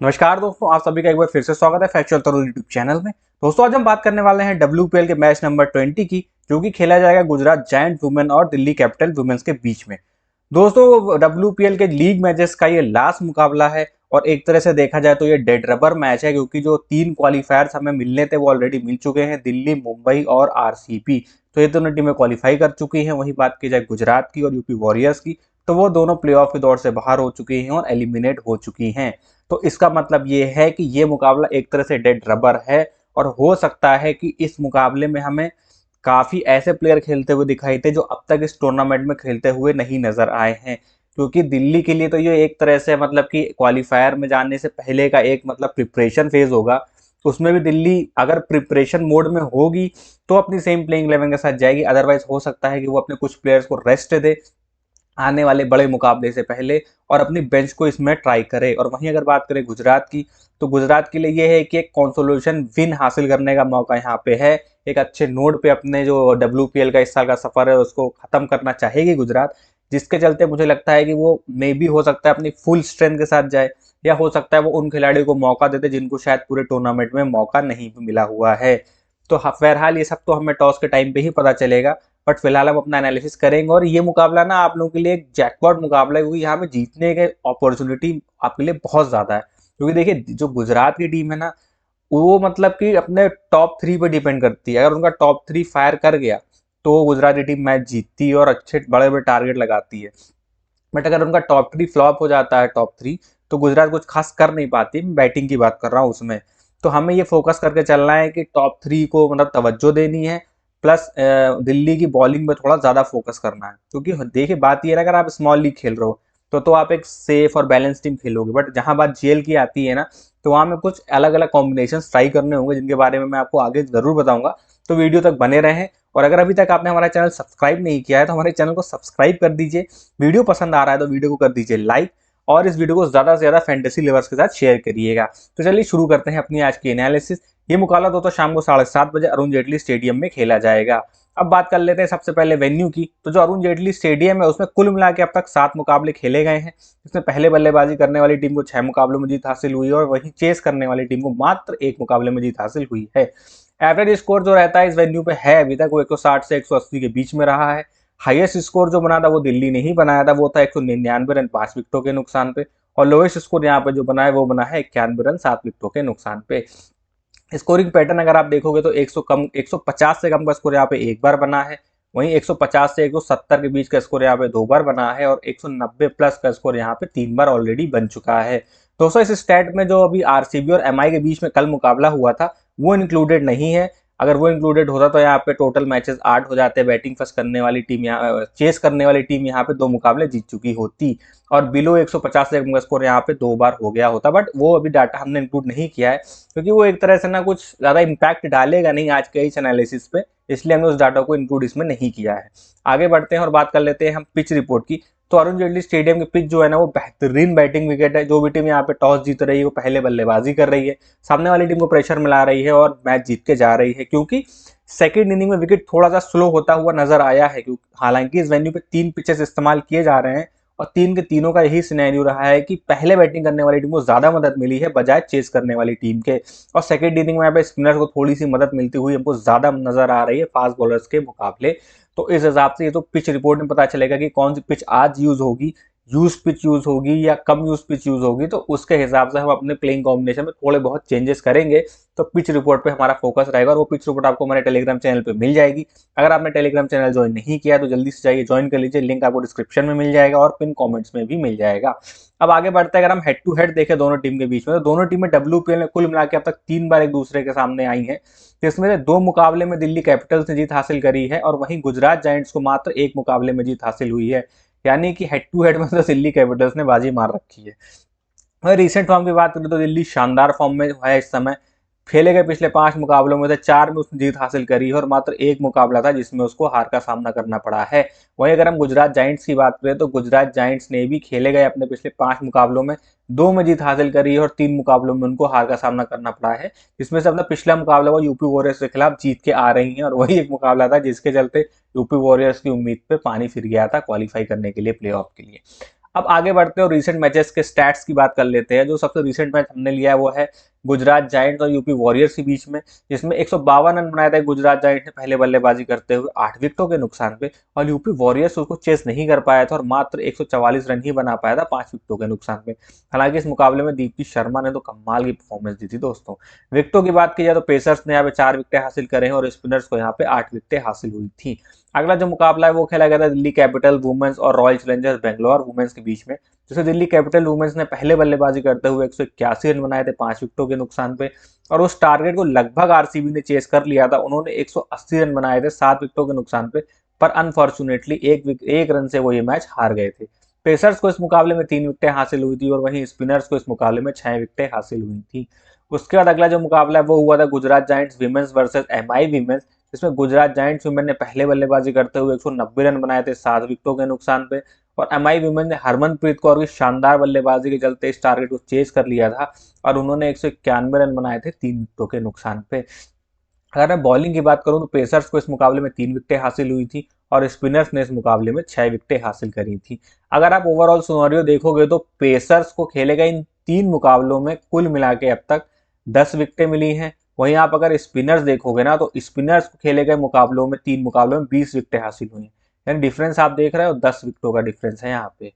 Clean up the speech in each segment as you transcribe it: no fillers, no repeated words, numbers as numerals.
नमस्कार दोस्तों, आप सभी का एक बार फिर से स्वागत है फैक्चुअल तरुण यूट्यूब चैनल में। दोस्तों आज हम बात करने वाले हैं WPL के मैच नंबर 20 की, जो कि खेला जाएगा गुजरात जायंट वुमेन और दिल्ली कैपिटल वुमेन्स के बीच में। दोस्तों WPL के लीग मैचेस का ये लास्ट मुकाबला है और एक तरह से देखा जाए तो ये डेड रबर मैच है, क्योंकि जो 3 क्वालिफायर्स हमें मिलने थे वो ऑलरेडी मिल चुके हैं, दिल्ली, मुंबई और आरसीबी। तो ये दोनों टीमें क्वालिफाई कर चुकी हैं। वहीं बात की जाए गुजरात की और यूपी वॉरियर्स की, तो वो दोनों प्लेऑफ की दौड़ से बाहर हो चुकी हैं और एलिमिनेट हो चुकी हैं। तो इसका मतलब ये है कि ये मुकाबला एक तरह से डेड रबर है और हो सकता है कि इस मुकाबले में हमें काफ़ी ऐसे प्लेयर खेलते हुए दिखाई थे जो अब तक इस टूर्नामेंट में खेलते हुए नहीं नजर आए हैं। क्योंकि दिल्ली के लिए तो ये एक तरह से मतलब कि क्वालिफायर में जाने से पहले का एक मतलब प्रिपरेशन फेज होगा। उसमें भी दिल्ली अगर प्रिपरेशन मोड में होगी तो अपनी सेम प्लेइंग 11 के साथ जाएगी, अदरवाइज हो सकता है कि वो अपने कुछ प्लेयर्स को रेस्ट दे आने वाले बड़े मुकाबले से पहले और अपनी बेंच को इसमें ट्राई करे। और वहीं अगर बात करें गुजरात की, तो गुजरात के लिए यह है कि एक कंसोलेशन विन हासिल करने का मौका यहाँ पे है। एक अच्छे नोट पे अपने जो WPL का इस साल का सफर है उसको खत्म करना चाहेगी गुजरात, जिसके चलते मुझे लगता है कि वो मे भी हो सकता है अपनी फुल स्ट्रेंथ के साथ जाए, या हो सकता है वो उन खिलाड़ियों को मौका देते जिनको शायद पूरे टूर्नामेंट में मौका नहीं मिला हुआ है। तो बहरहाल ये सब तो हमें टॉस के टाइम पे ही पता चलेगा, बट फिलहाल हम अपना एनालिसिस करेंगे। और ये मुकाबला ना आप लोगों के लिए एक जैकपॉट मुकाबला है, क्योंकि यहाँ पे जीतने के अपॉर्चुनिटी आपके लिए बहुत ज्यादा है। क्योंकि देखिए जो गुजरात की टीम है ना, वो मतलब कि अपने टॉप 3 पे डिपेंड करती है। अगर उनका टॉप 3 फायर कर गया तो गुजरात की टीम मैच जीतती है और अच्छे बड़े बड़े टारगेट लगाती है। बट अगर उनका टॉप 3 फ्लॉप हो जाता है, टॉप 3, तो गुजरात कुछ खास कर नहीं पाती। मैं बैटिंग की बात कर रहा हूँ उसमें। तो हमें ये फोकस करके चलना है कि टॉप 3 को मतलब तवज्जो देनी है, प्लस दिल्ली की बॉलिंग में थोड़ा ज्यादा फोकस करना है। क्योंकि देखिए बात ये है ना, अगर आप स्मॉल लीग खेल रहे हो तो आप एक सेफ और बैलेंस टीम खेलोगे, बट जहां बात जेल की आती है ना, तो वहां में कुछ अलग अलग कॉम्बिनेशन ट्राई करने होंगे, जिनके बारे में मैं आपको आगे जरूर बताऊंगा। तो वीडियो तक बने रहें। और अगर अभी तक आपने हमारा चैनल सब्सक्राइब नहीं किया है तो हमारे चैनल को सब्सक्राइब कर दीजिए। वीडियो पसंद आ रहा है तो वीडियो को कर दीजिए लाइक, और इस वीडियो को ज्यादा से ज्यादा फैंटेसी लवर्स के साथ शेयर करिएगा। तो चलिए शुरू करते हैं अपनी आज की एनालिसिस। ये मुकाबला दोस्तों शाम को 7:30 बजे अरुण जेटली स्टेडियम में खेला जाएगा। अब बात कर लेते हैं सबसे पहले वेन्यू की। तो जो अरुण जेटली स्टेडियम है उसमें कुल मिला के अब तक 7 मुकाबले खेले गए हैं। इसमें पहले बल्लेबाजी करने वाली टीम को 6 मुकाबलों में जीत हासिल हुई है, और वहीं चेस करने वाली टीम को मात्र 1 मुकाबले में जीत हासिल हुई है। एवरेज स्कोर जो रहता है इस वेन्यू पे है अभी तक वो 160 से 180 के बीच में रहा है। हाईएस्ट स्कोर जो बना था वो दिल्ली ने ही बनाया था, वो था 199 रन 5 विकेटों के नुकसान पे। और लोएस्ट स्कोर यहाँ पे जो बना है वो बना है 91 रन 7 विकेटों के नुकसान पे। स्कोरिंग पैटर्न अगर आप देखोगे तो 150 से कम का स्कोर यहाँ पे एक बार बना है। वहीं 150 से 170 के बीच का स्कोर यहाँ पे 2 बार बना है, और 190 प्लस का स्कोर यहाँ पे 3 बार ऑलरेडी बन चुका है। दोस्तों इस स्टैट में जो अभी आरसीबी और एमआई के बीच में कल मुकाबला हुआ था वो इंक्लूडेड नहीं है। अगर वो इंक्लूडेड होता तो यहाँ पे टोटल मैचेस 8 हो जाते। बैटिंग फर्स्ट करने वाली टीम यहाँ चेस करने वाली टीम यहाँ पे 2 मुकाबले जीत चुकी होती, और बिलो 150 से कम का स्कोर यहाँ पे 2 बार हो गया होता। बट वो अभी डाटा हमने इंक्लूड नहीं किया है, क्योंकि वो एक तरह से ना कुछ ज्यादा इम्पैक्ट डालेगा नहीं आज के इस एनालिसिस पे, इसलिए हमने उस डाटा को इंक्लूड इसमें नहीं किया है। आगे बढ़ते हैं और बात कर लेते हैं हम पिच रिपोर्ट की। तो अरुण जेटली स्टेडियम की पिच जो है ना वो बेहतरीन बैटिंग विकेट है। जो भी टीम यहाँ पे टॉस जीत रही है वो पहले बल्लेबाजी कर रही है, सामने वाली टीम को प्रेशर मिला रही है और मैच जीत के जा रही है। क्योंकि सेकेंड इनिंग में विकेट थोड़ा सा स्लो होता हुआ नजर आया है, क्योंकि हालांकि इस वेन्यू पे 3 पिचेस इस्तेमाल किए जा रहे हैं, और 3 के तीनों का यही सिनेरियो रहा है कि पहले बैटिंग करने वाली टीम को ज्यादा मदद मिली है बजाय चेस करने वाली टीम के। और सेकेंड इनिंग में यहाँ पे स्पिनर्स को थोड़ी सी मदद मिलती हुई हमको ज्यादा नजर आ रही है फास्ट बॉलर्स के मुकाबले। तो इस हिसाब से ये तो पिच रिपोर्ट में पता चलेगा कि कौन सी पिच आज यूज होगी, यूज पिच यूज होगी या कम यूज पिच यूज होगी। तो उसके हिसाब से हम अपने प्लेइंग कॉम्बिनेशन में थोड़े बहुत चेंजेस करेंगे। तो पिच रिपोर्ट पे हमारा फोकस रहेगा, और वो पिच रिपोर्ट आपको हमारे टेलीग्राम चैनल पे मिल जाएगी। अगर आपने टेलीग्राम चैनल ज्वाइन नहीं किया तो जल्दी से जाइए ज्वाइन कर लीजिए, लिंक आपको डिस्क्रिप्शन में मिल जाएगा और पिन कॉमेंट्स में भी मिल जाएगा। अब आगे बढ़ते हैं, अगर हम हेड टू हेड देखें दोनों टीम के बीच में, तो दोनों टीमें WPL में कुल मिला के अब तक 3 बार एक दूसरे के सामने आई हैं। जिसमें से 2 मुकाबले में दिल्ली कैपिटल्स ने जीत हासिल करी है, और वहीं गुजरात जायंट्स को मात्र 1 मुकाबले में जीत हासिल हुई है। यानी कि हेड टू हेड में तो दिल्ली कैपिटल्स ने बाजी मार रखी है। और रिसेंट फॉर्म की बात करें तो दिल्ली शानदार फॉर्म में है इस समय। खेले गए पिछले 5 मुकाबलों में से 4 में उसने जीत हासिल करी है, और मात्र 1 मुकाबला था जिसमें उसको हार का सामना करना पड़ा है। वहीं अगर हम गुजरात जायंट्स की बात करें तो गुजरात जायंट्स ने भी खेले गए अपने पिछले 5 मुकाबलों में 2 में जीत हासिल करी है, और 3 मुकाबलों में उनको हार का सामना करना पड़ा है। जिसमें से अपना पिछला मुकाबला वो यूपी वॉरियर्स के खिलाफ जीत के आ रही है, और वही एक मुकाबला था जिसके चलते यूपी वॉरियर्स की उम्मीद पे पानी फिर गया था क्वालिफाई करने के लिए प्ले ऑफ के लिए। अब आगे बढ़ते हैं और रीसेंट मैचेस के स्टैट्स की बात कर लेते हैं। जो सबसे रीसेंट मैच हमने लिया है वो है गुजरात जायंट्स और यूपी वॉरियर्स के बीच में, जिसमें 152 रन बनाए थे गुजरात जायंट्स ने पहले बल्लेबाजी करते हुए 8 विकेटों के नुकसान पे, और यूपी वॉरियर्स उसको चेस नहीं कर पाया था और मात्र 144 रन ही बना पाया था 5 विकेटों के नुकसान पे। हालांकि इस मुकाबले में दीप्ति शर्मा ने तो कमाल की परफॉर्मेंस दी थी दोस्तों। विकेटों की बात की जाए तो पेसर्स ने यहाँ पे 4 विकेटें हासिल करे हैं और स्पिनर्स को यहाँ पे 8 विकेटें हासिल हुई थी। अगला जो मुकाबला है वो खेला गया था दिल्ली कैपिटल वुमेन्स और रॉयल चैलेंजर्स बेंगलोर वुमेन्स के बीच में, जिसे दिल्ली कैपिटल वुमेन्स ने पहले बल्लेबाजी करते हुए 181 रन बनाए थे 5 विकेटों के नुकसान पे, और उस टारगेट को लगभग आरसीबी ने चेस कर लिया था। उन्होंने 180 रन बनाए थे 7 विकेटों के नुकसान पे, पर अनफॉर्चुनेटली एक रन से वो ये मैच हार गए थे। पेसर्स को इस मुकाबले में 3 विकेटें हासिल हुई थी और वहीं स्पिनर्स को इस मुकाबले में 6 विकेटें हासिल हुई थी। उसके बाद अगला जो मुकाबला है वो हुआ था Gujarat giants women's versus MI women's, जिसमें गुजरात जायंट्स वुमेन ने पहले बल्लेबाजी करते हुए 190 रन बनाए थे 7 विकेटों के नुकसान पे, और एमआई वुमेन ने हरमनप्रीत कौर की शानदार बल्लेबाजी के चलते इस टारगेट को चेज कर लिया था और उन्होंने 191 रन बनाए थे 3 विकेटों के नुकसान पे। अगर मैं बॉलिंग की बात करूं तो पेसर्स को इस मुकाबले में 3 विकेटें हासिल हुई थी और स्पिनर्स ने इस मुकाबले में 6 विकेटें हासिल करी थी। अगर आप ओवरऑल सिनेरियो देखोगे तो पेसर्स को खेले गए इन 3 मुकाबलों में कुल मिला के अब तक 10 विकेटें मिली हैं। वहीं आप अगर स्पिनर्स देखोगे ना तो स्पिनर्स को खेले गए मुकाबलों में 3 मुकाबलों में 20 विकेटें हासिल हुई हैं, यानी डिफरेंस आप देख रहे हो 10 विकेटों का डिफरेंस है यहाँ पे।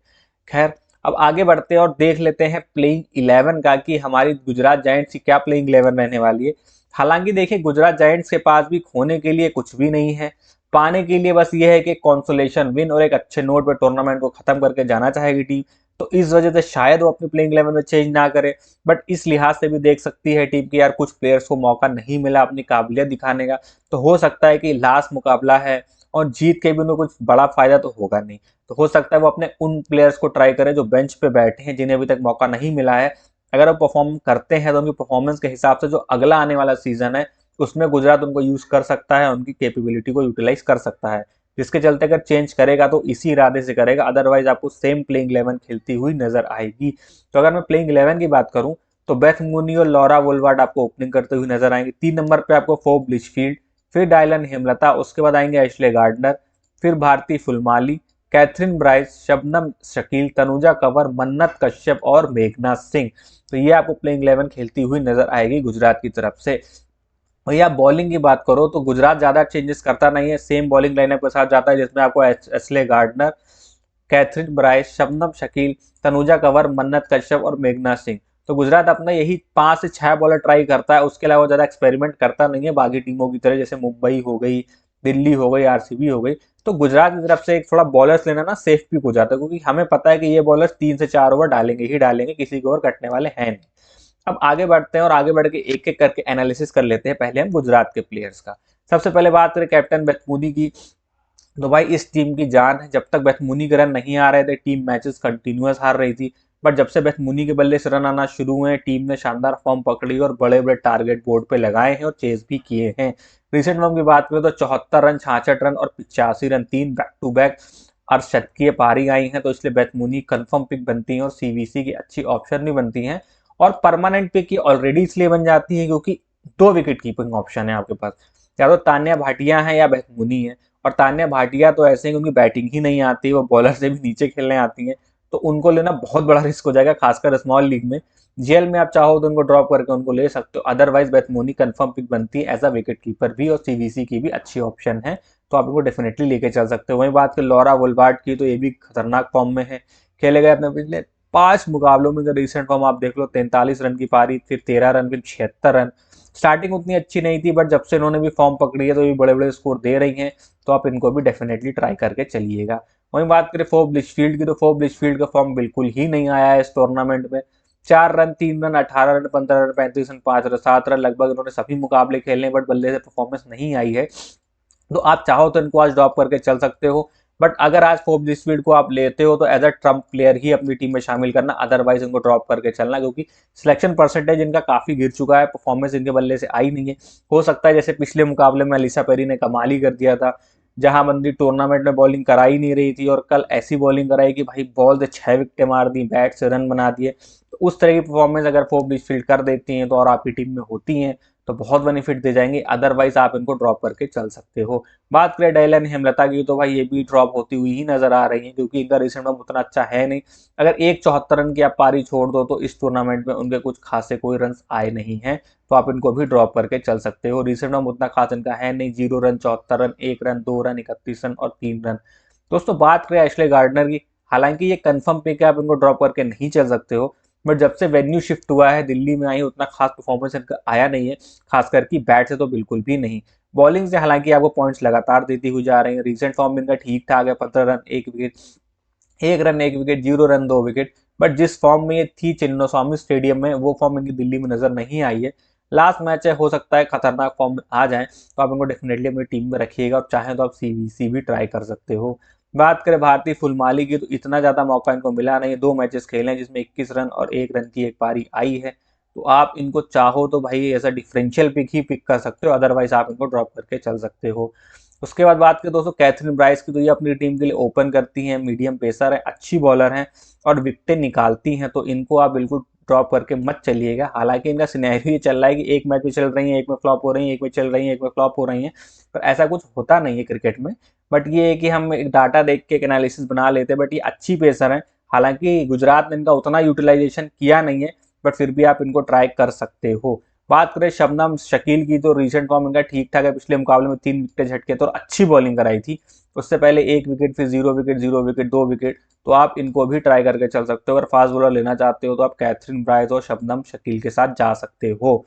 खैर, अब आगे बढ़ते हैं और देख लेते हैं प्लेइंग 11 का कि हमारी गुजरात जायंट्स की क्या प्लेइंग 11 रहने वाली है। हालांकि देखिए गुजरात जायंट्स के पास भी खोने के लिए कुछ भी नहीं है, पाने के लिए बस ये है कि कॉन्सोलेशन विन और एक अच्छे नोट पे टूर्नामेंट को खत्म करके जाना चाहेगी टीम। तो इस वजह से शायद वो अपनी प्लेइंग 11 में चेंज ना करे, बट इस लिहाज से भी देख सकती है टीम की यार कुछ प्लेयर्स को मौका नहीं मिला अपनी काबिलियत दिखाने का, तो हो सकता है कि लास्ट मुकाबला है और जीत के भी उन्हें कुछ बड़ा फायदा तो होगा नहीं, तो हो सकता है वो अपने उन प्लेयर्स को ट्राई करें जो बेंच पे बैठे हैं जिन्हें अभी तक मौका नहीं मिला है। अगर वो परफॉर्म करते हैं तो उनकी परफॉर्मेंस के हिसाब से जो अगला आने वाला सीजन है उसमें गुजरात उनको यूज कर सकता है, उनकी कैपेबिलिटी को यूटिलाइज कर सकता है, जिसके चलते अगर चेंज करेगा तो इसी इरादे से करेगा, अदरवाइज आपको सेम प्लेइंग 11 खेलती हुई नजर आएगी। तो अगर मैं प्लेइंग 11 की बात करूं तो बेथ मूनी और लॉरा वोल्वार्ड आपको ओपनिंग करते हुए नजर आएंगे। 3 नंबर पे आपको फोब लिचफील्ड, फिर डायलन हेमलता, उसके बाद आएंगे एशले गार्डनर, फिर भारती फुलमाली, कैथरीन ब्राइस, शबनम शकील, तनुजा कंवर, मन्नत कश्यप और मेघना सिंह। तो ये आपको प्लेइंग 11 खेलती हुई नजर आएगी गुजरात की तरफ से। भैया बॉलिंग की बात करो तो गुजरात ज्यादा चेंजेस करता नहीं है, सेम बॉलिंग लाइनअप के साथ जाता है जिसमें आपको Ashleigh Gardner, Kathryn Bryce, Shabnam Shakil, Tanuja Kanwar, Mannat Kashyap और मेघना सिंह। तो गुजरात अपना यही 5 से 6 बॉलर ट्राई करता है, उसके अलावा ज्यादा एक्सपेरिमेंट करता नहीं है बाकी टीमों की तरह, जैसे मुंबई हो गई, दिल्ली हो गई, आरसीबी हो गई। तो गुजरात की तरफ से एक थोड़ा बॉलर्स लेना ना सेफ भी हो जाता है, क्योंकि हमें पता है कि ये बॉलर्स 3 से 4 ओवर डालेंगे ही डालेंगे, किसी को ओवर कटने वाले हैं नहीं। अब आगे बढ़ते हैं और आगे बढ़ के एक एक करके एनालिसिस कर लेते हैं। पहले हम गुजरात के प्लेयर्स का, सबसे पहले बात करें कैप्टन बेथमुनी की। तो भाई इस टीम की जान है, जब तक बेथमुनी के रन नहीं आ रहे थे टीम मैचेस कंटिन्यूअस हार रही थी, बट जब से बेथमुनी के बल्ले से रन आना शुरू हुए टीम ने शानदार फॉर्म पकड़ी और बड़े बड़े टारगेट बोर्ड पे लगाए हैं और चेस भी किए हैं। रिसेंट फॉर्म की बात करें तो 74 रन, 66 रन और 85 रन, 3 बैक टू बैक और शतकीय पारी आई हैं, तो इसलिए बेथमुनी कंफर्म पिक बनती हैं और सीवीसी की अच्छी ऑप्शन भी बनती हैं। और परमानेंट पिक की ऑलरेडी इसलिए बन जाती है क्योंकि 2 विकेट कीपिंग ऑप्शन है आपके पास, या तो तान्या भाटिया है या बेथमुनी है। और तान्या भाटिया तो ऐसे हैं कि उनकी बैटिंग ही नहीं आती, वो बॉलर से भी नीचे खेलने आती हैं, तो उनको लेना बहुत बड़ा रिस्क हो जाएगा, खासकर स्मॉल लीग में। जेल में आप चाहो तो उनको ड्रॉप करके उनको ले सकते हो, अदरवाइज बेथमुनी कंफर्म पिक बनती है एज अ विकेट कीपर भी, और सीवीसी की भी अच्छी ऑप्शन है, तो आप इनको डेफिनेटली लेके चल सकते हो। वहीं बात कर लॉरा वोल्वार्ड की, तो ये भी खतरनाक फॉर्म में है, खेले गए अपने पिछले 5 मुकाबलों में रिसेंट फॉर्म आप देख लो, 43 रन की पारी, फिर 13 रन, फिर 76 रन। स्टार्टिंग उतनी अच्छी नहीं थी, बट जब से इन्होंने भी फॉर्म पकड़ी है तो ये बड़े बड़े स्कोर दे रही हैं, तो आप इनको भी डेफिनेटली ट्राई करके चलिएगा। वहीं बात करें फोर्ब लिचफील्ड की, तो फोर्ब लिचफील्ड का फॉर्म बिल्कुल ही नहीं आया है इस टूर्नामेंट में। 4 run, 3 run, 18 run, 15 run, 35 run, 5 run, 7 run, लगभग इन्होंने सभी मुकाबले खेलने, बट बल्ले से परफॉर्मेंस नहीं आई है। तो आप चाहो तो इनको आज ड्रॉप करके चल सकते हो, बट अगर आज फोर्ब लिचफील्ड को आप लेते हो तो एज अ ट्रम्प प्लेयर ही अपनी टीम में शामिल करना, अदरवाइज इनको ड्रॉप करके चलना, क्योंकि सिलेक्शन परसेंटेज इनका काफी गिर चुका है, परफॉर्मेंस इनके बल्ले से आई नहीं है। हो सकता है जैसे पिछले मुकाबले में अलीसा पेरी ने कमाल ही कर दिया था, जहां बंदी टूर्नामेंट में बॉलिंग करा ही नहीं रही थी और कल ऐसी बॉलिंग कराई कि भाई बॉल से 6 विकेटें मार दी, बैट से रन बना दिए। तो उस तरह की परफॉर्मेंस अगर फोर्ब लिचफील्ड कर देती हैं तो और आपकी टीम में होती हैं तो बहुत बेनिफिट दे जाएंगे, अदरवाइज आप इनको ड्रॉप करके चल सकते हो। बात करें डायलन हेमलता की तो भाई ये भी ड्रॉप होती हुई ही नजर आ रही है, क्योंकि इनका रिसेंट फॉर्म उतना अच्छा है नहीं। अगर एक 74 रन की आप पारी छोड़ दो तो इस टूर्नामेंट में उनके कुछ खासे कोई रन आए नहीं हैं, तो आप इनको भी ड्रॉप करके चल सकते हो। रिसेंट फॉर्म उतना खास इनका है नहीं, 0 run, 74 run, 1 run, 2 run, 31 run और 3 रन। दोस्तों बात करें एशले गार्डनर की, हालांकि ये कंफर्म पिक है, आप इनको ड्रॉप करके नहीं चल सकते हो, बट जब से वेन्यू शिफ्ट हुआ है, दिल्ली में आई, उतना खास परफॉर्मेंस इनका आया नहीं है, खासकर की बैट से तो बिल्कुल भी नहीं। बॉलिंग से हालांकि आपको पॉइंट्स लगातार देती हुई जा रही है, रिसेंट फॉर्म इनका ठीक ठाक है, 15 run 1 wicket, 1 run 1 wicket, 0 run 2 wicket. But जिस फॉर्म में ये थी चिन्नास्वामी स्टेडियम में, वो फॉर्म इनकी दिल्ली में नजर नहीं आई है। लास्ट मैच है, हो सकता है खतरनाक फॉर्म में आ जाए, तो आप इनको डेफिनेटली अपनी टीम में रखिएगा, और चाहे तो आप सीवीसी भी ट्राई कर सकते हो। बात करें भारतीय फुलमाली की, तो इतना ज्यादा मौका इनको मिला नहीं, 2 मैचेस खेले जिसमें 21 रन और 1 रन की एक पारी आई है। तो आप इनको चाहो तो भाई ऐसा डिफरेंशियल पिक ही पिक कर सकते हो, अदरवाइज आप इनको ड्रॉप करके चल सकते हो। उसके बाद बात करें दोस्तों कैथरीन ब्राइस की, तो ये अपनी टीम के लिए ओपन करती हैं, मीडियम पेसर है, अच्छी बॉलर हैं और विकेटें निकालती हैं, तो इनको आप बिल्कुल ड्रॉप करके मत चलिएगा। हालांकि इनका सिनेरियो ये चल रहा है कि एक मैच में चल रही है, एक में फ्लॉप हो रही है, एक में चल रही है, एक में फ्लॉप हो रही है, पर ऐसा कुछ होता नहीं है क्रिकेट में। बट ये है कि हम एक डाटा देख के एक एनालिसिस बना लेते हैं, बट ये अच्छी पेसर है। हालांकि गुजरात ने इनका उतना यूटिलाइजेशन किया नहीं है, बट फिर भी आप इनको ट्राई कर सकते हो। बात करें शबनम शकील की, तो रिसेंट फॉर्म इनका ठीक ठाक है, पिछले मुकाबले में 3 विकेट झटके तो अच्छी बॉलिंग कराई थी। उससे पहले 1 विकेट, फिर 0 विकेट, 0 विकेट, 2 विकेट, तो आप इनको भी ट्राई करके चल सकते हो। अगर फास्ट बॉलर लेना चाहते हो तो आप कैथरीन ब्राइस और शबनम शकील के साथ जा सकते हो।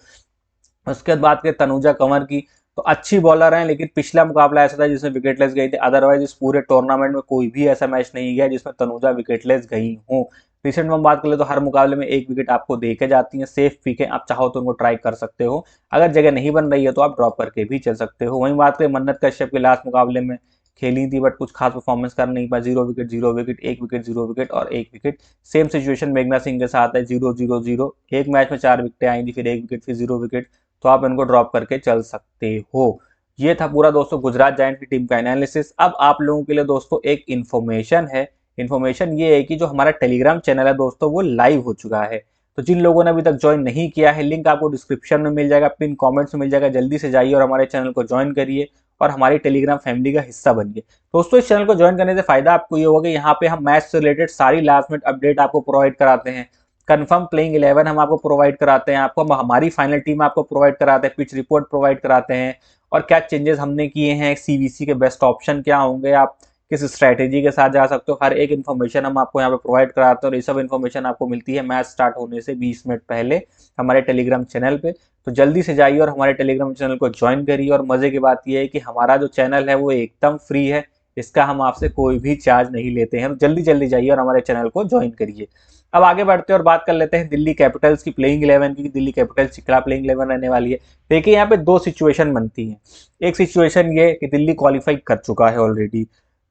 उसके बाद बात करें तनुजा कंवर की, तो अच्छी बॉलर हैं, लेकिन पिछला मुकाबला ऐसा था जिसमें विकेटलेस गई थी, अदरवाइज इस पूरे टूर्नामेंट में कोई भी ऐसा मैच नहीं गया जिसमें तनुजा विकेटलेस गई हो। रिसेंट में हम बात कर ले तो हर मुकाबले में 1 विकेट आपको देके जाती हैं, सेफ पिक है, आप चाहो तो उनको ट्राई कर सकते हो। अगर जगह नहीं बन रही है तो आप ड्रॉप करके भी चल सकते हो। वहीं बात करें मन्नत कश्यप के, लास्ट मुकाबले में खेली थी बट कुछ खास परफॉर्मेंस कर नहीं पाई, 0 विकेट, 0 विकेट, 1 विकेट, 0 विकेट और 1 विकेट। सेम सिचुएशन मेघना सिंह के साथ है, 0-0-0, एक मैच में 4 विकेटें आई थी, फिर 1 विकेट, फिर 0 विकेट, तो आप इनको ड्रॉप करके चल सकते हो। ये था पूरा दोस्तों गुजरात जायंट की टीम का एनालिसिस। अब आप लोगों के लिए दोस्तों एक इन्फॉर्मेशन है। इन्फॉर्मेशन ये है कि जो हमारा टेलीग्राम चैनल है दोस्तों, वो लाइव हो चुका है। तो जिन लोगों ने अभी तक ज्वाइन नहीं किया है, लिंक आपको डिस्क्रिप्शन में मिल जाएगा, पिन कमेंट्स में मिल जाएगा, जल्दी से जाइए और हमारे चैनल को ज्वाइन करिए और हमारी टेलीग्राम फैमिली का हिस्सा बनिए। दोस्तों इस चैनल को ज्वाइन करने से फायदा आपको ये होगा कि यहाँ पे हम मैच से रिलेटेड सारी लास्ट मिनट अपडेट आपको प्रोवाइड कराते हैं, कंफर्म प्लेइंग 11 हम आपको प्रोवाइड कराते हैं, आपको हमारी फाइनल टीम आपको प्रोवाइड कराते हैं, पिच रिपोर्ट प्रोवाइड कराते हैं, और क्या चेंजेस हमने किए हैं, सीवीसी के बेस्ट ऑप्शन क्या होंगे, आप किस स्ट्रैटेजी के साथ जा सकते हो, हर एक इन्फॉर्मेशन हम आपको यहाँ पे प्रोवाइड कराते हैं। और ये सब इन्फॉर्मेशन आपको मिलती है मैच स्टार्ट होने से 20 मिनट पहले हमारे टेलीग्राम चैनल पे। तो जल्दी से जाइए और हमारे टेलीग्राम चैनल को ज्वाइन करिए। और मजे की बात यह है कि हमारा जो चैनल है वो एकदम फ्री है, इसका हम आपसे कोई भी चार्ज नहीं लेते हैं। तो जल्दी जल्दी जाइए और हमारे चैनल को ज्वाइन करिए। अब आगे बढ़ते हैं और बात कर लेते हैं दिल्ली कैपिटल्स की प्लेइंग 11 की। दिल्ली कैपिटल्स की क्या प्लेइंग 11 रहने वाली है। देखिए यहाँ पे 2 सिचुएशन बनती हैं। एक सिचुएशन ये कि दिल्ली क्वालिफाई कर चुका है ऑलरेडी,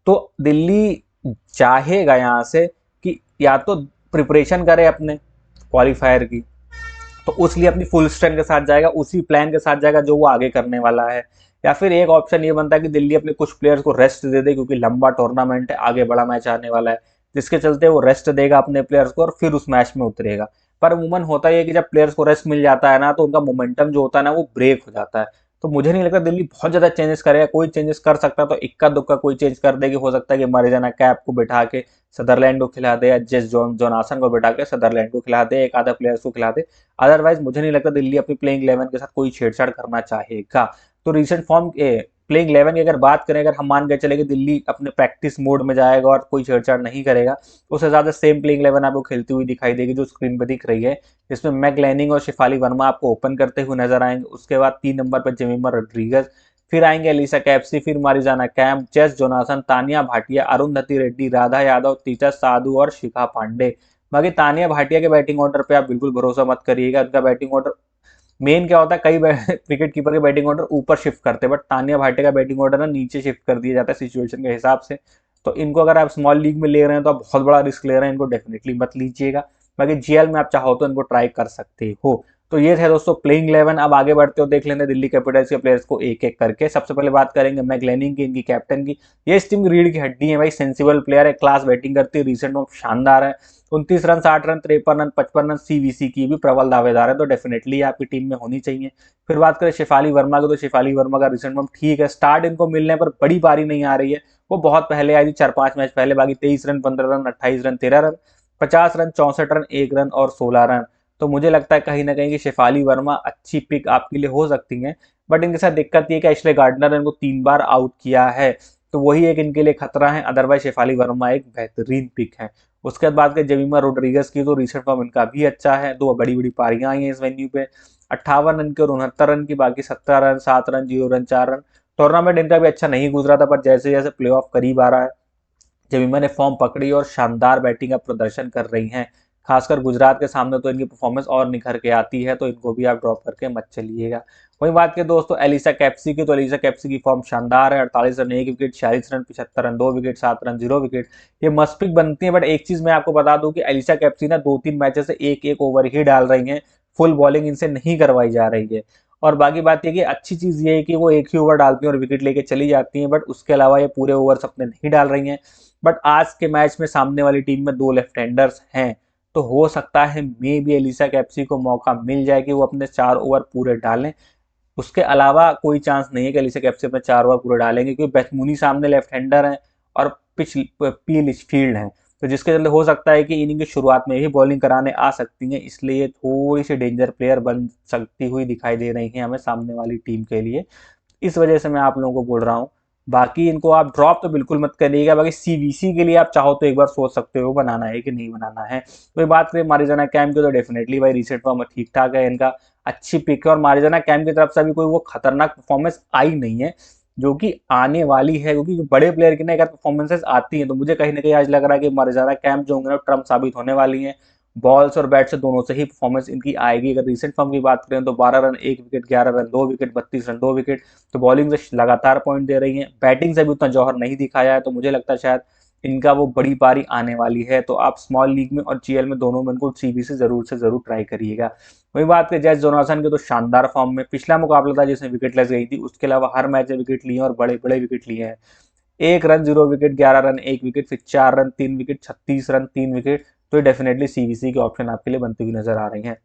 तो दिल्ली चाहेगा यहाँ से कि या तो प्रिपरेशन करे अपने क्वालिफायर की, तो उसलिए अपनी फुल स्ट्रेंथ के साथ जाएगा, उसी प्लान के साथ जाएगा जो वो आगे करने वाला है। या फिर एक ऑप्शन ये बनता है कि दिल्ली अपने कुछ प्लेयर्स को रेस्ट दे दे, क्योंकि लंबा टूर्नामेंट है, आगे बड़ा मैच आने वाला है, जिसके चलते वो रेस्ट देगा अपने प्लेयर्स को और फिर उस मैच में उतरेगा। पर अमूमन होता है कि जब प्लेयर्स को रेस्ट मिल जाता है ना, तो उनका मोमेंटम जो होता है ना वो ब्रेक हो जाता है। तो मुझे नहीं लगता दिल्ली बहुत ज्यादा चेंजेस करेगा। कोई चेंजेस कर सकता है तो इक्का दुक्का कोई चेंज कर देगी। हो सकता है कि मरिजाना कैप को बिठा के सदरलैंड को खिला दे, या जेस जोनासन को बिठा के सदरलैंड को खिला दे, एक आधा प्लेयर्स को खिला दे। अदरवाइज मुझे नहीं लगता दिल्ली अपनी प्लेइंग 11 के साथ कोई छेड़छाड़ करना चाहेगा। तो रिसेंट फॉर्म प्लेइंग 11 की अगर बात करें, अगर हम मान के चले कि दिल्ली अपने प्रैक्टिस मोड में जाएगा और कोई छेड़छाड़ नहीं करेगा, उससे ज्यादा सेम प्लेइंग 11 आपको खेलती हुई दिखाई देगी जो स्क्रीन पर दिख रही है। इसमें मैगलैनिंग और शिफाली वर्मा आपको ओपन करते हुए नजर आएंगे। उसके बाद 3 नंबर पर जेमिमा रोड्रिगेज, फिर आएंगे एलिसा कैप्सी, फिर Marizanne Kapp, Jess Jonassen, Taniya Bhatia, Arundhati Reddy, Radha Yadav, Titas Sadhu और शिखा पांडे। बाकी तानिया भाटिया के बैटिंग ऑर्डर पे आप बिल्कुल भरोसा मत करिएगा। उनका बैटिंग ऑर्डर मेन क्या होता है, कई विकेट कीपर के बैटिंग ऑर्डर ऊपर शिफ्ट करते हैं, बट तानिया भाटिया का बैटिंग ऑर्डर ना नीचे शिफ्ट कर दिया जाता है सिचुएशन के हिसाब से। तो इनको अगर आप स्मॉल लीग में ले रहे हैं तो आप बहुत बड़ा रिस्क ले रहे हैं, इनको डेफिनेटली मत लीजिएगा। बाकी जीएल में आप चाहो तो इनको ट्राई कर सकते हो। तो ये थे दोस्तों प्लेइंग 11। अब आगे बढ़ते हो देख लेते हैं दिल्ली कैपिटल्स के प्लेयर्स को एक एक करके। सबसे पहले बात करेंगे मैकलेनिंग की, इनकी कैप्टन की। ये इस टीम की रीढ़ की हड्डी है भाई, सेंसिबल प्लेयर है, क्लास बैटिंग करती है, रिसेंट में शानदार है। 29 run, 60 run, 53 run, 55 run, CVC की भी प्रबल दावेदार है, तो डेफिनेटली आपकी टीम में होनी चाहिए। फिर बात करें शेफाली वर्मा की, तो शेफाली वर्मा का रिसेंट में ठीक है, स्टार्ट इनको मिलने पर बड़ी पारी नहीं आ रही है। वो बहुत पहले आई थी, 4-5 मैच पहले, बाकी 23 run, 15 run, 28 run, 13 run, 50 run, 64 run, 1 run और 16 रन। तो मुझे लगता है कहीं ना कहीं कि शेफाली वर्मा अच्छी पिक आपके लिए हो सकती है, बट इनके साथ दिक्कत ये कि एशले गार्डनर ने इनको 3 बार आउट किया है, तो वही एक इनके लिए खतरा है। अदरवाइज शेफाली वर्मा एक बेहतरीन पिक है। उसके बाद बात करें जेमिमा रोड्रिगस की, तो रिसेंट फॉर्म इनका भी अच्छा है, 2 बड़ी बड़ी पारियां आई हैं इस वेन्यू पे, 58 रन की और 69 रन की, बाकी 17 run, 7 run, 0 run, 4 run. Tournament इनका भी अच्छा नहीं गुजरा था, पर जैसे जैसे प्ले ऑफ करीब आ रहा है, जेमिमा ने फॉर्म पकड़ी और शानदार बैटिंग का प्रदर्शन कर रही हैं। खासकर गुजरात के सामने तो इनकी परफॉर्मेंस और निखर के आती है, तो इनको भी आप ड्रॉप करके मत चलिएगा। वही बात करें दोस्तों एलिसा कैप्सी की, तो एलिसा कैप्सी की फॉर्म शानदार है, 48 run 1 wicket, 46 run, 75 run 2 wicket, 7 run 0 wicket. ये मस्ट पिक बनती है, बट एक चीज मैं आपको बता दूं कि एलिसा कैप्सी ना 2-3 मैचेस से एक एक ओवर ही डाल रही हैं, फुल बॉलिंग इनसे नहीं करवाई जा रही है। और बाकी बात ये कि अच्छी चीज ये है कि वो एक ही ओवर डालती हैं और विकेट लेके चली जाती हैं, बट उसके अलावा ये पूरे ओवर अपने नहीं डाल रही हैं। बट आज के मैच में सामने वाली टीम में 2 लेफ्ट हैंडर्स हैं, तो हो सकता है मे बी एलिसा कैप्सी को मौका मिल जाए कि वो अपने 4 ओवर पूरे डालें। उसके अलावा कोई चांस नहीं है कि एलिसा कैप्सी अपने 4 ओवर पूरे डालेंगे, क्योंकि बेथमुनी सामने लेफ्ट हैंडर हैं और पी लिचफील्ड हैं, तो जिसके चलते हो सकता है कि इनिंग की शुरुआत में ही बॉलिंग कराने आ सकती हैं, इसलिए थोड़ी सी डेंजर प्लेयर बन सकती हुई दिखाई दे रही हैं हमें सामने वाली टीम के लिए। इस वजह से मैं आप लोगों को बोल रहा हूँ। बाकी इनको आप ड्रॉप तो बिल्कुल मत करिएगा, बाकी सीवीसी के लिए आप चाहो तो एक बार सोच सकते हो बनाना है कि नहीं बनाना है। तो बात करें मारिजाना कैम की, तो डेफिनेटली भाई रिसेंट फॉर्म ठीक ठाक है इनका, अच्छी पिक है, और मारिजाना कैम की तरफ से अभी कोई वो खतरनाक परफॉर्मेंस आई नहीं है जो कि आने वाली है, क्योंकि जो बड़े प्लेयर की ना एक परफॉर्मेंसेस आती हैं, तो मुझे कहीं ना कहीं आज लग रहा है कि मारिजाना कैम जो होंगे ना ट्रम्प साबित होने वाली है। बॉल्स और बैट से दोनों से ही परफॉर्मेंस इनकी आएगी। अगर रिसेंट फॉर्म की बात करें तो 12 run 1 wicket, 11 run 2 wicket, 32 run 2 wicket, तो बॉलिंग से लगातार पॉइंट दे रही है, बैटिंग से भी उतना जौहर नहीं दिखाया है, तो मुझे लगता है शायद इनका वो बड़ी पारी आने वाली है। तो आप स्मॉल लीग में और जीएल में दोनों में इनको सीबी से जरूर ट्राई करिएगा। वही बात करें जैस जोनासन के, तो शानदार फॉर्म में, पिछला मुकाबला था जिसमें विकेट लेस गई थी, उसके अलावा हर मैच में विकेट लिए और बड़े बड़े विकेट लिए हैं। 1 रन 0 विकेट, 11 रन 1 विकेट, फिर 4 रन 3 विकेट, 36 रन 3 विकेट, तो ये डेफिनेटली सीवीसी के ऑप्शन आपके लिए बनती हुई नजर आ रही हैं।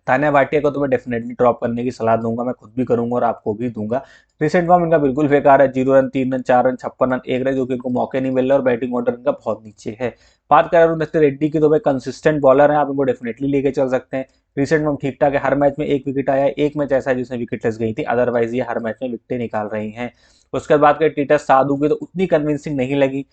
तान्या भाटिया को तो मैं डेफिनेटली ड्रॉप करने की सलाह दूंगा, मैं खुद भी करूंगा और आपको भी दूंगा। रिसेंट फॉर्म इनका बिल्कुल बेकार है, 0 run 3 run 4 run 56 run 1 run, जो कि इनको मौके नहीं मिल रहे और बैटिंग ऑर्डर इनका बहुत नीचे है। बात करें अरुण रेड्डी की, तो भाई कंसिस्टेंट बॉलर है, आप इनको डेफिनेटली लेके चल सकते हैं। रिसेंट फॉर्म ठीक ठाक है, हर मैच में 1 विकेट आया है, एक मैच ऐसा है जिसमें विकेट लेस गई थी, अदरवाइज ये हर मैच में विकेटें निकाल रही हैं। उसके बाद करें टीटस साधु की, तो उतनी कन्विंसिंग नहीं लगी।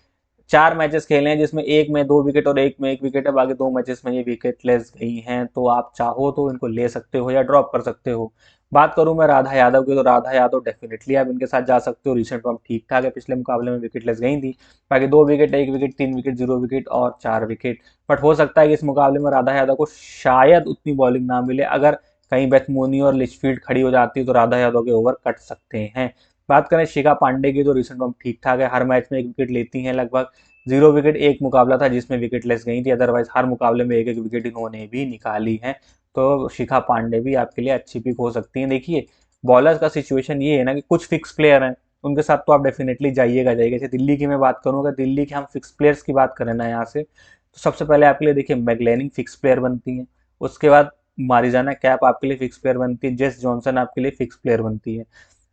4 मैचेस खेले हैं जिसमें एक में 2 विकेट और एक में 1 विकेट है, बाकी 2 मैचेस में ये विकेट लेस गई हैं, तो आप चाहो तो इनको ले सकते हो या ड्रॉप कर सकते हो। बात करूं मैं राधा यादव की, तो राधा यादव डेफिनेटली आप इनके साथ जा सकते हो, रिसेंट फॉर्म ठीक ठाक है, पिछले मुकाबले में विकेट लेस गई थी, बाकी 2 विकेट 1 विकेट 3 विकेट 0 विकेट और 4 विकेट। बट हो सकता है कि इस मुकाबले में राधा यादव को शायद उतनी बॉलिंग ना मिले, अगर कहीं बेथमोनी और लिचफील्ड खड़ी हो जाती है तो राधा यादव के ओवर कट सकते हैं। बात करें शिखा पांडे की, तो रिसेंट फॉर्म ठीक ठाक है, हर मैच में 1 विकेट लेती हैं लगभग, 0 विकेट एक मुकाबला था जिसमें विकेट लेस गई थी, अदरवाइज हर मुकाबले में 1 विकेट इन्होंने भी निकाली है, तो शिखा पांडे भी आपके लिए अच्छी पिक हो सकती है। देखिए बॉलर्स का सिचुएशन ये है ना कि कुछ फिक्स प्लेयर हैं, उनके साथ तो आप डेफिनेटली जाइएगा जैसे दिल्ली की मैं बात करूँगा, दिल्ली के हम फिक्स प्लेयर्स की बात करें ना यहाँ से, तो सबसे पहले आपके लिए देखिए मैगलेनिंग फिक्स प्लेयर बनती है, उसके बाद मारिजाना कैप आपके लिए फिक्स प्लेयर बनती है, जेस जॉनसन आपके लिए फिक्स प्लेयर बनती है,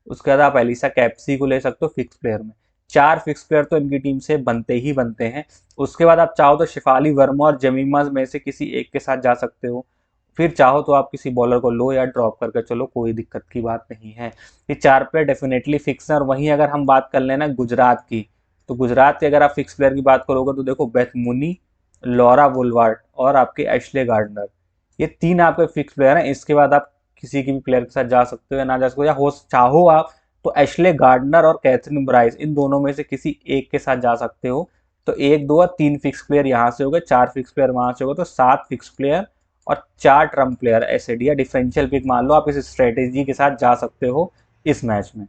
उसके बाद आप एलिसा कैप्सी को ले सकते हो फिक्स प्लेयर में। 4 फिक्स प्लेयर तो इनकी टीम से बनते ही बनते हैं। उसके बाद आप चाहो तो शेफाली वर्मा और जमीमा में से किसी एक के साथ जा सकते हो, फिर चाहो तो आप किसी बॉलर को लो या ड्रॉप करके चलो, कोई दिक्कत की बात नहीं है। ये 4 प्लेयर डेफिनेटली फिक्स है। और वहीं अगर हम बात कर लेना गुजरात की, तो गुजरात के अगर आप फिक्स प्लेयर की बात करोगे तो देखो बेथ मुनी, लॉरा वुलवार्ड और आपके एशले गार्डनर, ये 3 आपके फिक्स प्लेयर हैं। इसके बाद आप किसी की भी प्लेयर के साथ जा सकते हो या ना जा सकते हो, या हो चाहो आप तो एशले गार्डनर और कैथरीन ब्राइस, इन दोनों में से किसी एक के साथ जा सकते हो। तो 1 2 और 3 फिक्स प्लेयर यहाँ से हो गए, 4 फिक्स प्लेयर वहां से हो गए, तो 7 फिक्स प्लेयर और 4 ट्रम्प प्लेयर, ऐसे या डिफरेंशियल पिक मान लो, आप इस स्ट्रेटेजी के साथ जा सकते हो इस मैच में।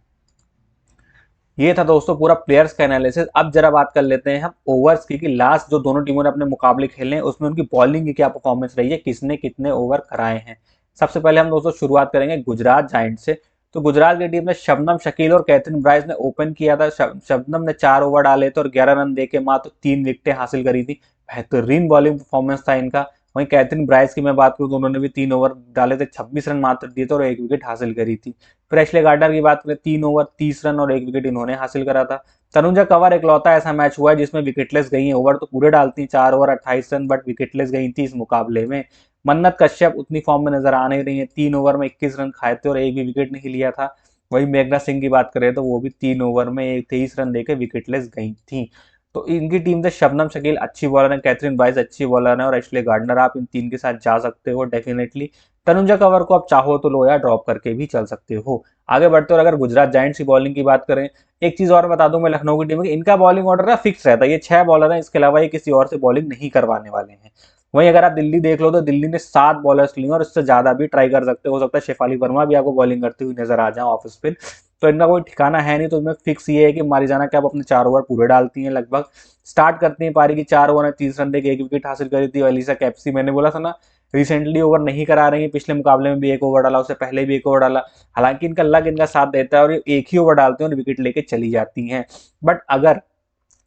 ये था दोस्तों पूरा प्लेयर्स का एनालिसिस। अब जरा बात कर लेते हैं हम ओवर्स की, कि लास्ट जो दोनों टीमों ने अपने मुकाबले खेले हैं उसमें उनकी बॉलिंग की क्या परफॉर्मेंस रही है, किसने कितने ओवर कराए हैं। सबसे पहले हम दोस्तों शुरुआत करेंगे गुजरात जायंट से। तो गुजरात की टीम में शबनम शकील और कैथरीन ब्राइस ने ओपन किया था। शबनम ने 4 ओवर डाले थे और 11 रन देके मात्र 3 विकेटें हासिल करी थी। बेहतरीन बॉलिंग परफॉर्मेंस था इनका। वहीं कैथरीन ब्राइस की मैं बात करूं तो उन्होंने भी 3 ओवर डाले थे, 26 रन मात्र दिए थे और 1 विकेट हासिल करी थी। फिर एशले गार्डनर की बात करें, 3 ओवर 30 रन और 1 विकेट इन्होंने हासिल करा था। तनुजा कंवर इकलौता ऐसा मैच हुआ है जिसमें विकेटलेस गई हैं। ओवर तो पूरे डालती 4 ओवर 28 रन, बट विकेटलेस गई थी इस मुकाबले में। मन्नत कश्यप उतनी फॉर्म में नजर आ नहीं रही है, 3 ओवर में 21 रन खाए थे और 1 भी विकेट नहीं लिया था। वही मेघना सिंह की बात करें तो वो भी 3 ओवर में 23 रन देकर विकेटलेस गई थी। तो इनकी टीम से शबनम शकील अच्छी बॉलर है, कैथरीन ब्राइस अच्छी बॉलर है और एशले गार्डनर, आप इन 3 के साथ जा सकते हो डेफिनेटली। तनुजा कंवर को आप चाहो तो लो या ड्रॉप करके भी चल सकते हो। आगे बढ़ते हो, अगर गुजरात जायंट्स की बॉलिंग की बात करें, एक चीज और बता दूं मैं लखनऊ की टीम की, इनका बॉलिंग ऑर्डर ना फिक्स रहता है, ये 6 बॉलर हैं, इसके अलावा ये किसी और से बॉलिंग नहीं करवाने वाले हैं। वहीं अगर आप दिल्ली देख लो तो दिल्ली ने 7 बॉलर्स लिए और इससे ज्यादा भी ट्राई कर सकते हो सकता है शेफाली वर्मा भी आपको बॉलिंग करती हुई नजर आ जाए ऑफ स्पिन। तो इनका कोई ठिकाना है नहीं, तो इसमें फिक्स ये है कि मारिजाना कैप अपने 4 ओवर पूरे डालती हैं लगभग। स्टार्ट करती हैं पारी की 4 ओवर में 30 रन देके 1 विकेट हासिल करी थी। एलिसा कैप्सी, मैंने बोला था ना रिसेंटली ओवर नहीं करा रही है, पिछले मुकाबले में भी 1 ओवर डाला, उससे पहले भी 1 ओवर डाला। हालांकि इनका लक इनका साथ देता है और ये एक ही ओवर डालते हैं और विकेट लेके चली जाती हैं। बट अगर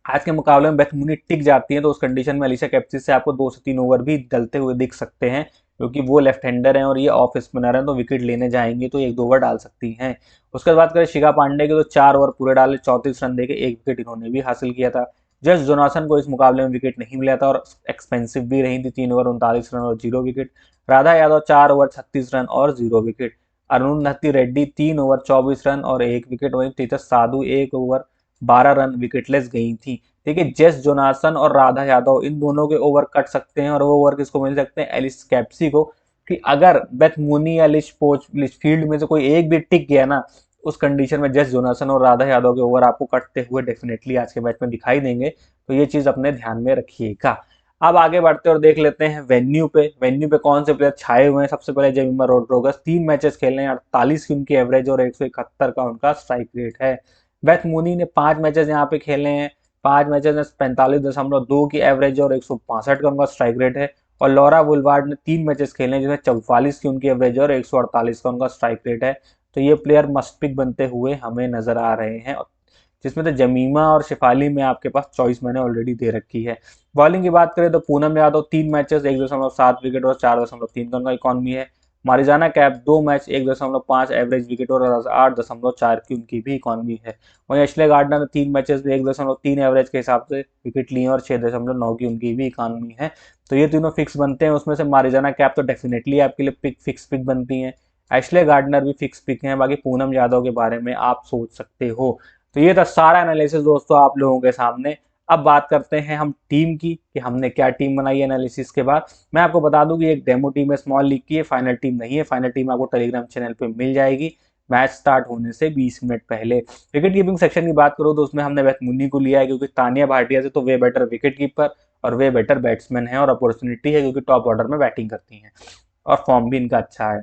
आज के मुकाबले में बेथ मुनी टिक जाती है तो उस कंडीशन में अलीशा कैप्सिस से आपको 2 से 3 ओवर भी डलते हुए दिख सकते हैं, क्योंकि वो लेफ्ट हैंडर हैं और ये ऑफ स्पिनर हैं, तो विकेट लेने जाएंगी तो 1-2 ओवर डाल सकती हैं। उसके बाद बात करें शिखा पांडे की, तो 4 ओवर पूरे डाले, 34 रन देके 1 विकेट इन्होंने भी हासिल किया था। जस जोनासन को इस मुकाबले में विकेट नहीं मिला था और एक्सपेंसिव भी रही थी, 3 ओवर 39 रन और 0 wicket. Radha Yadav 4 over 36 run और 0 wicket. Arundhati Reddy 3 over 24 run और 1 विकेट। वहीं तेजस साधु 1 ओवर 12 रन विकेटलेस गई थी। देखिए जेस जोनासन और राधा यादव इन दोनों के ओवर कट सकते हैं और वो ओवर किसको मिल सकते हैं, एलिस कैप्सी को। कि अगर बेथ मुनी या लिचफील्ड में से कोई एक भी टिक गया ना, उस कंडीशन में जेस जोनासन और राधा यादव के ओवर आपको कटते हुए डेफिनेटली आज के मैच में दिखाई देंगे, तो ये चीज अपने ध्यान में रखिएगा। अब आगे बढ़ते और देख लेते हैं वेन्यू पे कौन से प्लेयर छाए हुए हैं। सबसे पहले जेमिमा रोड्रिगेज, 3 मैचेस खेले हैं, 48 की उनकी एवरेज और 171 का उनका स्ट्राइक रेट है। बेथ मुनी ने 5 मैचेस यहाँ पे खेले हैं, 5 मैचेस में 45.2 की एवरेज और 165 का उनका स्ट्राइक रेट है। और लॉरा वुलवार्ड ने 3 मैचेस खेले हैं जिसमें 44 की उनकी एवरेज और 148 का उनका स्ट्राइक रेट है। तो ये प्लेयर मस्ट पिक बनते हुए हमें नजर आ रहे हैं, जिसमें तो जमीमा और शिफाली में आपके पास चॉइस मैंने ऑलरेडी दे रखी है। बॉलिंग की बात करें तो पूनम यादव 3 मैचेस 1.7 विकेट और 4.3 का उनका इकॉनमी है। मारिजाना कैप 2 मैच 1.5 एवरेज विकेट और 8.4 की उनकी भी इकॉनमी है। वहीं एशले गार्डनर ने 3 मैचेस में 1.3 एवरेज के हिसाब से विकेट लिए और 6.9 की उनकी भी इकॉनमी है। तो ये तीनों फिक्स बनते हैं, उसमें से मारिजाना कैप तो डेफिनेटली आपके लिए फिक्स पिक बनती है। एशले गार्डनर भी फिक्स पिक हैं, बाकी पूनम यादव के बारे में आप सोच सकते हो। तो ये था सारा एनालिसिस दोस्तों आप लोगों के सामने। अब बात करते हैं हम टीम की कि हमने क्या टीम बनाई है एनालिसिस के बाद। मैं आपको बता दूं कि एक डेमो टीम है स्मॉल लीग की, है फाइनल टीम नहीं है। फाइनल टीम आपको टेलीग्राम चैनल पे मिल जाएगी मैच स्टार्ट होने से 20 मिनट पहले। विकेट कीपिंग सेक्शन की बात करो तो उसमें हमने बेथ मुन्नी को लिया है, क्योंकि तानिया भाटिया से तो वे बेटर विकेट कीपर और वे बेटर बैट्समैन है और अपॉर्चुनिटी है क्योंकि टॉप ऑर्डर में बैटिंग करती हैं और फॉर्म भी इनका अच्छा है।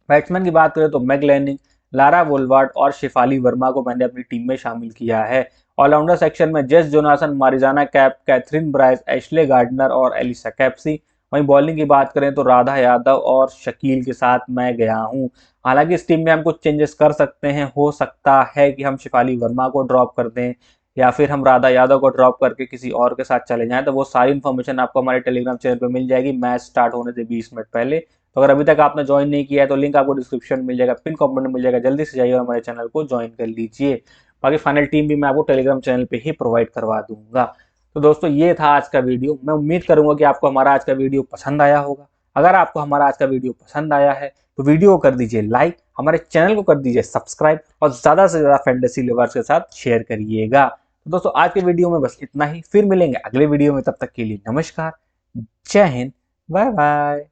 बैट्समैन की बात करें तो मैग लैनिंग, लारा वोलवार्ड और शिफाली वर्मा को मैंने अपनी टीम में शामिल किया है। ऑलराउंडर सेक्शन में Jess Jonassen, Marizanne Kapp, Kathryn Bryce, Ashleigh Gardner और एलिसा कैप्सी। वहीं बॉलिंग की बात करें तो राधा यादव और शकील के साथ मैं गया हूं। हालांकि इस टीम में हम कुछ चेंजेस कर सकते हैं, हो सकता है कि हम शिफाली वर्मा को ड्रॉप कर दें या फिर हम राधा यादव को ड्रॉप करके किसी और के साथ चले जाएं। तो वो सारी इन्फॉर्मेशन आपको हमारे टेलीग्राम चैनल पर मिल जाएगी मैच स्टार्ट होने से 20 मिनट पहले। तो अगर अभी तक आपने ज्वाइन नहीं किया है तो लिंक आपको डिस्क्रिप्शन में मिल जाएगा, पिन कमेंट में मिल जाएगा, जल्दी से जाइए और हमारे चैनल को ज्वाइन कर लीजिए। बाकी फाइनल टीम भी मैं आपको टेलीग्राम चैनल पे ही प्रोवाइड करवा दूंगा। तो दोस्तों ये था आज का वीडियो। मैं उम्मीद करूंगा कि आपको हमारा आज का वीडियो पसंद आया होगा। अगर आपको हमारा आज का वीडियो पसंद आया है तो वीडियो को कर दीजिए लाइक, हमारे चैनल को कर दीजिए सब्सक्राइब और ज्यादा से ज्यादा फैंटेसी लवर्स के साथ शेयर करिएगा। तो दोस्तों आज के वीडियो में बस इतना ही, फिर मिलेंगे अगले वीडियो में, तब तक के लिए नमस्कार, जय हिंद, बाय बाय।